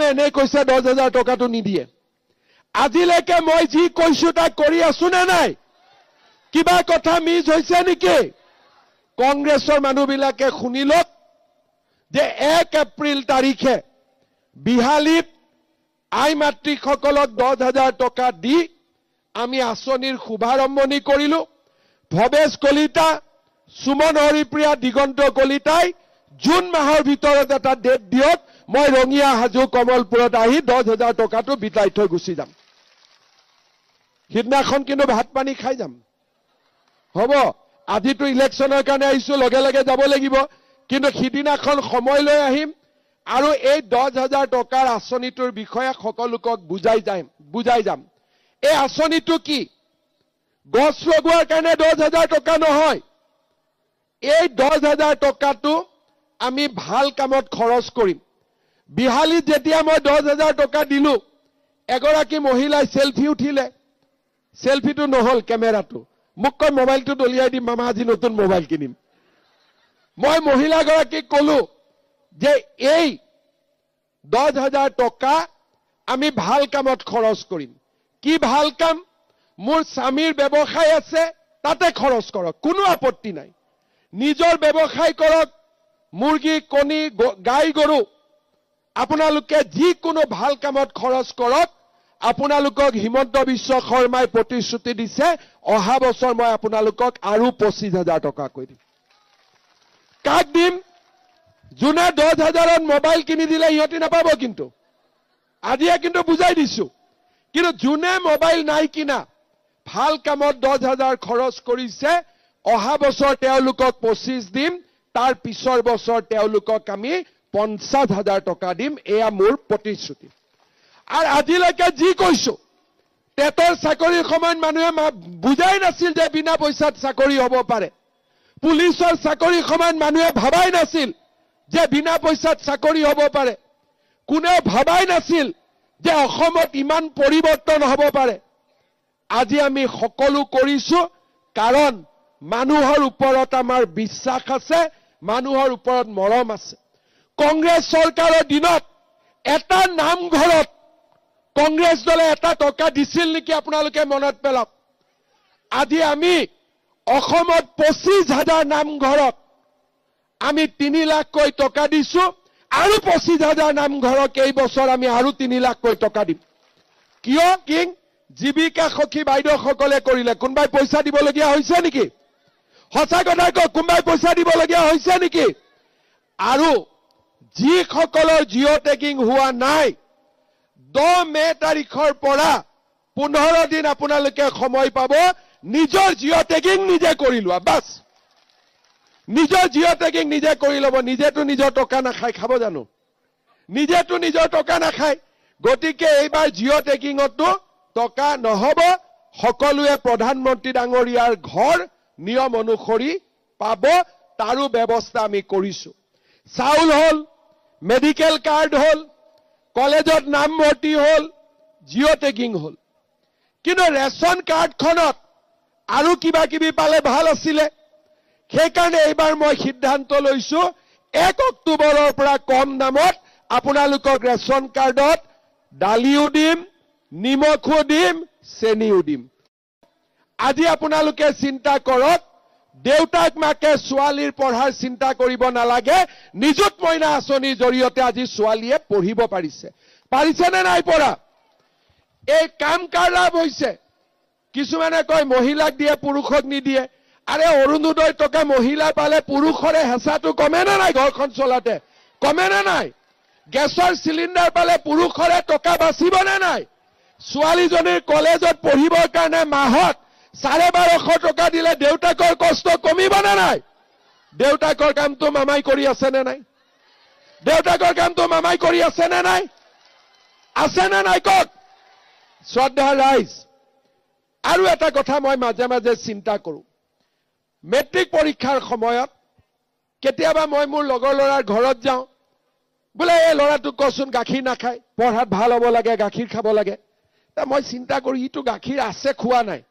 এনে কৈছে 10,000 টকাটো নিদিয়ে আজিলৈকে মই যি কৈছো তাক কৰি আছো না নাই কিবা কথা মিছ হৈছে নেকি কংগ্ৰেছৰ মানুহবিলাকে শুনিলক যে 1 এপ্ৰিল তাৰিখে বিহালীত আই মাতৃসকলক 10,000 টকা দি আমি আঁচনিৰ শুভাৰম্ভণি কৰিলো ভৱেশ কলিতা সুমন হৰিপ্ৰিয়া দিগন্ত কলিতাই জুন মাহৰ ভিতৰত এটা ডেট দিয়ক মই ৰঙিয়া হাজু কমলপুৰত আহি 10,000 টকাটো বিতাই থৈ গুচি যাম সিদিনাখন কিন্তু ভাত পানী খাই যাম হ'ব আজিতো ইলেকশ্যনৰ কাৰণে আহিছো লগে লগে যাব লাগিব কিন্তু সিদিনাখন সময় লৈ আহিম আৰু এই 10,000 টকাৰ আঁচনিটোৰ বিষয়ে সকলোকক বুজাই যাম এই আঁচনিটো কি গছ লগোৱাৰ কাৰণে 10,000 টকা নহয় এই 10,000 টকাটো আমি ভাল কামত খৰচ কৰিম বিহালীত যেতিয়া মই 10,000 টকা দিলো এগৰাকী মহিলাই সেলফি উঠিলে সেলফিটো নহল কেমেৰাটো মোক কয় মোবাইলটো দলিয়াই দিম মামা আজি নতুন মোবাইল কিনিম মই মহিলাগৰাকীক কলো যে এই 10,000 টকা আমি ভাল কামত খৰচ কৰিম কি ভাল কাম মোৰ স্বামীৰ ব্যৱসায় আছে তাতে খৰচ কৰক কোনো আপত্তি নাই নিজৰ ব্যৱসায় কৰক মুৰ্গী কণী গাই গৰু আপোনালোকে যিকোনো ভাল কামত খৰচ কৰক আপোনালোকক হিমন্ত বিশ্ব শৰ্মাই প্ৰতিশ্ৰুতি দিছে অহা বছৰ মই আপোনালোকক আৰু 25,000 টকা কৈ দিম কাক দিম যোনে 10,000ত মোবাইল কিনি দিলে ইহঁতি নাপাব কিন্তু আজিয়ে কিন্তু বুজাই দিছো কিন্তু যোনে মোবাইল নাই কিনা ভাল কামত 10,000 খৰচ কৰিছে অহা বছৰ তেওঁলোকক 25 দিম তাৰ পিছৰ বছৰ তেওঁলোকক আমি 50,000 টকা দিম এয়া মোৰ প্ৰতিশ্ৰুতি আৰু আজিলৈকে যি কৈছো টেটৰ চাকৰিৰ সময়ত মানুহে বুজাই নাছিল যে বিনা পইচাত চাকৰি হ'ব পাৰে পুলিচৰ চাকৰিৰ সময়ত মানুহে ভাবাই নাছিল যে বিনা পইচাত চাকৰি হ'ব পাৰে কোনেও ভাবাই নাছিল যে অসমত ইমান পৰিৱৰ্তন হ'ব পাৰে আজি আমি সকলো কৰিছো কাৰণ মানুহৰ ওপৰত আমাৰ বিশ্বাস আছে মানুহৰ ওপৰত মৰম আছে কংগ্ৰেছ চৰকাৰৰ দিনত এটা নামঘৰত কংগ্ৰেছ দলে এটা টকা দিছিল নেকি আপোনালোকে মনত পেলাওক আজি আমি অসমত 25,000 নামঘৰত আমি 3 লাখকৈ টকা দিছো আৰু 25,000 নামঘৰক এই বছৰ আমি আৰু 3 লাখকৈ টকা দিম কিয় কিং জীৱিকা সখী বাইদেউসকলে কৰিলে কোনবাই পইচা দিবলগীয়া হৈছে নেকি সঁচা কথা কওক কোনবাই পইচা দিবলগীয়া হৈছে নেকি আৰু যিসকলৰ জিঅ' টেগিং হোৱা নাই 10 মে তাৰিখৰ পৰা 15 দিন আপোনালোকে সময় পাব নিজৰ জিঅ' টেগিং নিজে কৰি লোৱা বাস নিজৰ জিঅ' টেগিং নিজে কৰি ল'ব নিজেতো নিজৰ টকা নাখায় খাব জানো নিজেতো নিজৰ টকা নাখায় গতিকে এইবাৰ জিঅ' টেগিঙতো টকা নহব সকলোৱে প্ৰধানমন্ত্ৰী ডাঙৰীয়াৰ ঘৰ নিয়ম অনুসৰি পাব তাৰো ব্যৱস্থা আমি কৰিছো চাউল হল মেডিকেল কাৰ্ড হল কলেজত নাম ভৰ্তি হল জিঅ' টেগিং হল কিন্তু ৰেচন কাৰ্ডখনত আৰু কিবা কিবি পালে ভাল আছিলে সেইকাৰণে এইবাৰ মই সিদ্ধান্ত লৈছো 1 অক্টোবৰৰ পৰা কম দামত আপোনালোকক ৰেচন কাৰ্ডত দালিও দিম নিমখো দিম চেনিও দিম আজি আপোনালোকে চিন্তা কৰক দেউতাক মাকে ছোৱালীৰ পঢ়াৰ চিন্তা কৰিব নালাগে নিযুত মইনা আঁচনিৰ জৰিয়তে আজি ছোৱালীয়ে পঢ়িব পাৰিছে নে নাই পৰা এই কাম কাৰ লাভ হৈছে কিছুমানে কয় মহিলাক দিয়ে পুৰুষক নিদিয়ে আৰে অৰুণোদয় টকা মহিলা পালে পুৰুষৰে হেঁচাটো কমে না নাই ঘৰখন চলাতে কমে না নাই গেছৰ চিলিণ্ডাৰ পালে পুৰুষৰে টকা বাচিব না নাই ছোৱালীজনীৰ কলেজত পঢ়িবৰ কাৰণে মাহত 1250 টকা দিলে দেউতাকৰ কষ্ট কমিব না নাই দেউতাকৰ কামটো মামাই কৰি আছে নে নাই দেউতাকৰ কামটো মামাই কৰি আছে নে নাই কওক শ্ৰদ্ধা ৰাইজ আৰু এটা কথা মই মাজে মাজে চিন্তা কৰো মেট্ৰিক পৰীক্ষাৰ সময়ত কেতিয়াবা মই মোৰ লগৰ ল'ৰাৰ ঘৰত যাওঁ বোলে এই ল'ৰাটোক কচোন গাখীৰ নাখায় পঢ়াত ভাল হ'ব লাগে গাখীৰ খাব লাগে তা মই চিন্তা কৰো ইটো গাখীৰ আছে খোৱা নাই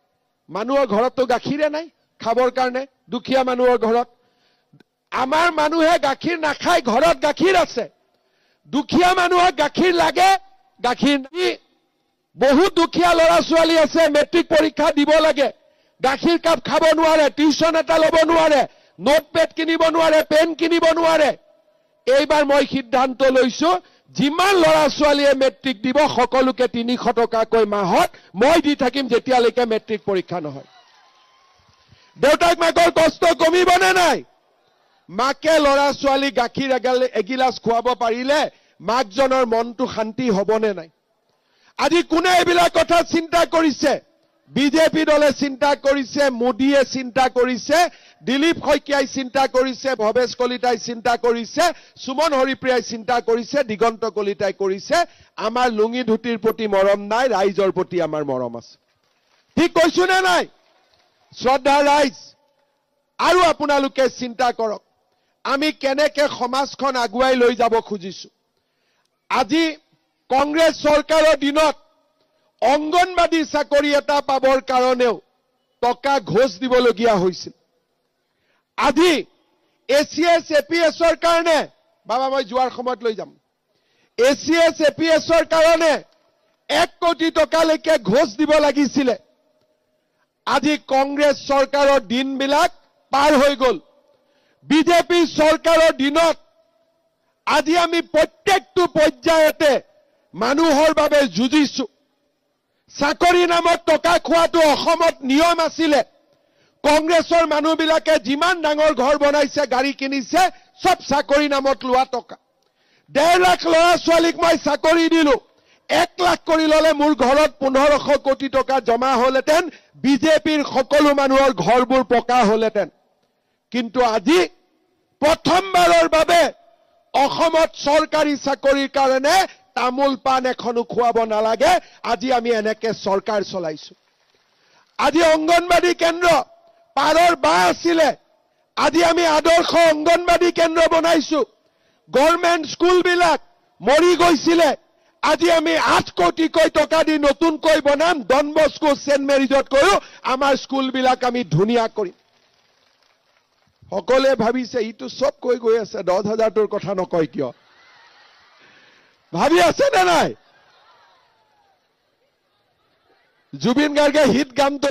মানুহৰ ঘৰততো গাখীৰে নাই খাবৰ কাৰণে দুখীয়া মানুহৰ ঘৰত আমাৰ মানুহে গাখীৰ নাখায় ঘৰত গাখীৰ আছে দুখীয়া মানুহক গাখীৰ লাগে, গাখীৰ নাই। বহুত দুখীয়া ল'ৰা ছোৱালী আছে মেট্ৰিক পৰীক্ষা দিব লাগে, গাখীৰ কাপ খাব নোৱাৰে, টিউচন এটা ল'ব নোৱাৰে, নোটপেড কিনিব নোৱাৰে, পেন কিনিব নোৱাৰে। এইবাৰ মই সিদ্ধান্ত লৈছো, যিমান ল'ৰা ছোৱালীয়ে মেট্ৰিক দিব সকলোকে 300 টকাকৈ মাহত মই দি থাকিম যেতিয়ালৈকে মেট্ৰিক পৰীক্ষা নহয়। দেউতাক মাকৰ কষ্ট কমিবনে নাই? মাকে ল'ৰা ছোৱালী গাখীৰ এগিলাচ খুৱাব পাৰিলে মাকজনৰ মনটো শান্তি হ'বনে নাই? আজি কোনে এইবিলাক কথা চিন্তা কৰিছে? বিজেপি দলে চিন্তা কৰিছে, মোদীয়ে চিন্তা কৰিছে, দিলীপ শইকীয়াই চিন্তা কৰিছে, ভৱেশ কলিতাই চিন্তা কৰিছে, সুমন হৰিপ্ৰিয়াই চিন্তা কৰিছে, দিগন্ত কলিতাই কৰিছে। আমাৰ লুঙি ধুতিৰ প্ৰতি মৰম নাই, ৰাইজৰ প্ৰতি আমাৰ মৰম আছে। ঠিক কৈছো নে নাই? শ্ৰদ্ধা ৰাইজ, আৰু আপোনালোকে চিন্তা কৰক আমি কেনেকে সমাজখন আগুৱাই লৈ যাব খুজিছো। আজি কংগ্ৰেছ চৰকাৰৰ দিনত অংগনবাদী চাকৰি এটা পাবৰ কাৰণেও টকা ঘোষ দিবলগীয়া হৈছিল। আজি ACS APSৰ কাৰণে, বাবা মই যোৱাৰ সময়ত লৈ যাম, ACS APSৰ কাৰণে 1 কোটি টকালৈকে ঘোষ দিব লাগিছিলে। আজি কংগ্ৰেছ চৰকাৰৰ দিনবিলাক পাৰ হৈ গ'ল। বিজেপি চৰকাৰৰ দিনত আজি আমি প্ৰত্যেকটো পৰ্যায়তে মানুহৰ বাবে যুঁজিছো। চাকৰি নামত টকা খোৱাটো অসমত নিয়ম আছিলে। কংগ্ৰেছৰ মানুহবিলাকে যিমান ডাঙৰ ঘৰ বনাইছে, গাড়ী কিনিছে, সব চাকৰি নামত লোৱা টকা। 1.5 লাখ ল'ৰা ছোৱালীক মই চাকৰি দিলো, 1 লাখ কৰি ল'লে মোৰ ঘৰত 1500 কোটি টকা জমা হ'লহেঁতেন, বিজেপিৰ সকলো মানুহৰ ঘৰবোৰ পকা হ'লহেঁতেন। কিন্তু আজি প্ৰথমবাৰৰ বাবে অসমত চৰকাৰী চাকৰিৰ কাৰণে তামোল পাণ এখনো খুৱাব নালাগে। আজি আমি এনেকে চৰকাৰ চলাইছো। আজি অংগনবাদী কেন্দ্ৰ পাৰৰ বা আছিলে, আজি আমি আদৰ্শ অংগনবাদী কেন্দ্ৰ বনাইছো। গভৰ্ণমেণ্ট স্কুলবিলাক মৰি গৈছিলে, আজি আমি 8 কোটিকৈ টকা দি নতুনকৈ বনাম। ডন বস্কো, সেন্ট মেৰিজতকৈও আমাৰ স্কুলবিলাক আমি ধুনীয়া কৰিম। সকলোৱে ভাবিছে ইটো চব কৈ গৈ আছে, 10,000টোৰ কথা নকয় কিয়? ভাবি আছে নে নাই? জুবিন গাৰ্গে হিট গানটো